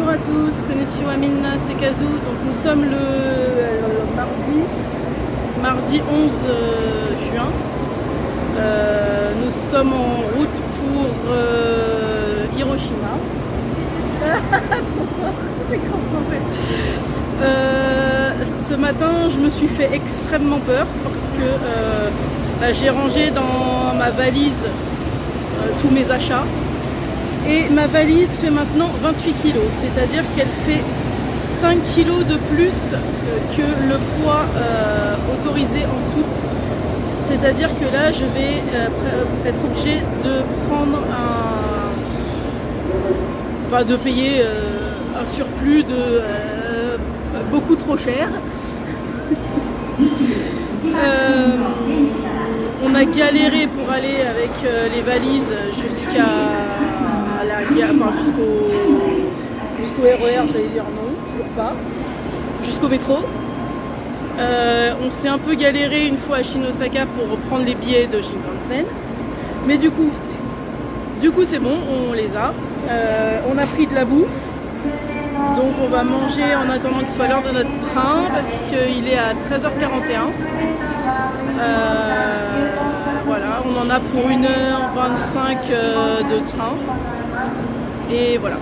Bonjour à tous, konnichiwa minna, c'est Kazu. Donc nous sommes le mardi 11 juin. Nous sommes en route pour Hiroshima. Trop fort, ce matin, je me suis fait extrêmement peur parce que j'ai rangé dans ma valise tous mes achats. Et ma valise fait maintenant 28 kg, c'est-à-dire qu'elle fait 5 kg de plus que le poids autorisé en soute. C'est-à-dire que là, je vais être obligée de prendre de payer un surplus de beaucoup trop cher. On a galéré pour aller avec les valises jusqu'au RER, j'allais dire non, toujours pas, jusqu'au métro. On s'est un peu galéré une fois à Shinosaka pour prendre les billets de Shinkansen, mais du coup c'est bon, on les a. On a pris de la bouffe, donc on va manger en attendant qu'il soit l'heure de notre train parce qu'il est à 13h41. Voilà, on en a pour 1h25 de train. Et voilà.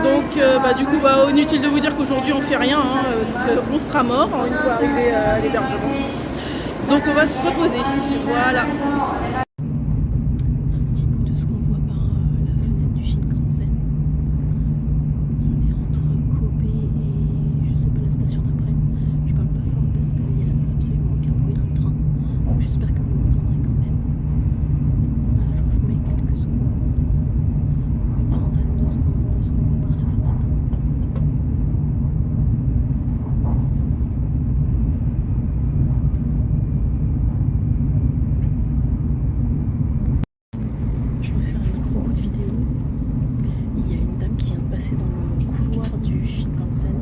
Donc du coup, inutile de vous dire qu'aujourd'hui on fait rien, parce qu'on sera mort une fois arrivé à l'hébergement. Donc on va se reposer. Voilà. Un petit bout de ce qu'on voit par la fenêtre du Shinkansen. On est entre Kobe et je sais pas la station d'après. Je parle pas fort parce qu'il y a absolument aucun bruit dans le train. Donc j'espère que vous m'entendrez quand même. Voilà, je vous mets quelques secondes. Une trentaine de secondes de ce qu'on voit par la fenêtre. Je refais un micro bout de vidéo. Il y a une dame qui vient de passer dans le couloir du Shinkansen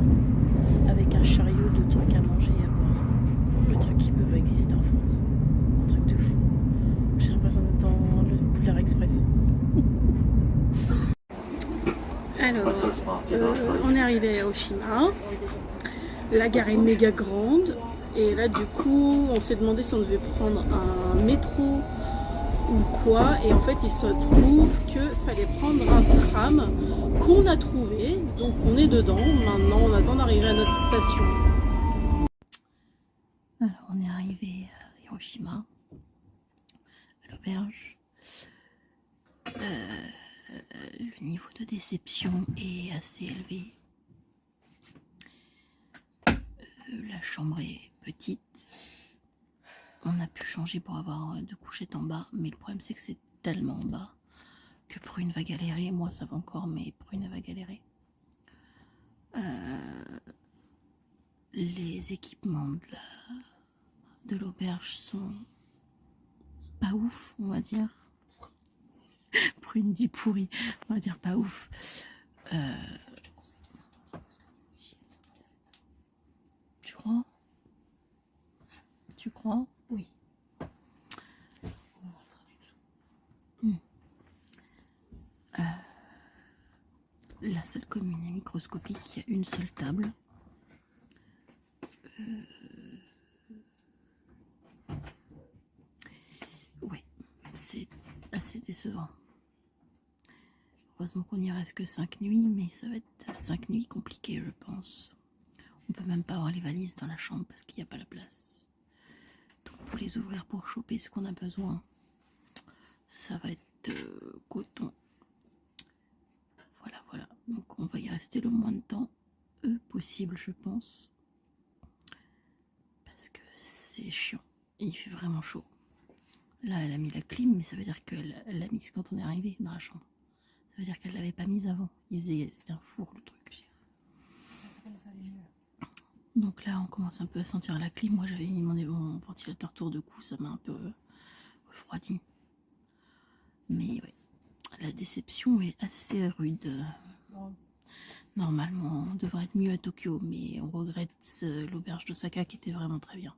avec un chariot de trucs à manger et à boire. Le truc qui peut pas exister en France. Un truc de fou. J'ai l'impression d'être dans le Polar Express. Alors, on est arrivé à Hiroshima. La gare est méga grande. Et là, du coup, on s'est demandé si on devait prendre un métro ou quoi. Et en fait, il se trouve qu'il fallait prendre un tram qu'on a trouvé. Donc, on est dedans. Maintenant, on attend d'arriver à notre station. Alors, on est arrivé à Hiroshima, à l'auberge. Le niveau de déception est assez élevé. La chambre est petite. On a pu changer pour avoir deux couchettes en bas, mais le problème c'est que c'est tellement en bas que Prune va galérer. Moi ça va encore, mais Prune va galérer. Les équipements de l'auberge sont pas ouf, on va dire. Prune dit pourri, on va dire pas ouf. Tu crois? Oui. La salle commune est microscopique, il y a une seule table. Ouais, c'est assez décevant. Heureusement qu'on n'y reste que 5 nuits, mais ça va être 5 nuits compliquées, je pense. On peut même pas avoir les valises dans la chambre parce qu'il n'y a pas la place. Donc pour les ouvrir pour choper ce qu'on a besoin, ça va être coton. Voilà. Donc on va y rester le moins de temps possible, je pense. Parce que c'est chiant. Et il fait vraiment chaud. Là, elle a mis la clim, mais ça veut dire qu'elle l'a mise quand on est arrivé dans la chambre. Ça veut dire qu'elle l'avait pas mise avant. C'était un four le truc. Donc là, on commence un peu à sentir la clim. Moi, j'avais mis mon ventilateur tour de cou, ça m'a un peu refroidi. Mais ouais, la déception est assez rude. Normalement, on devrait être mieux à Tokyo, mais on regrette l'auberge d'Osaka qui était vraiment très bien.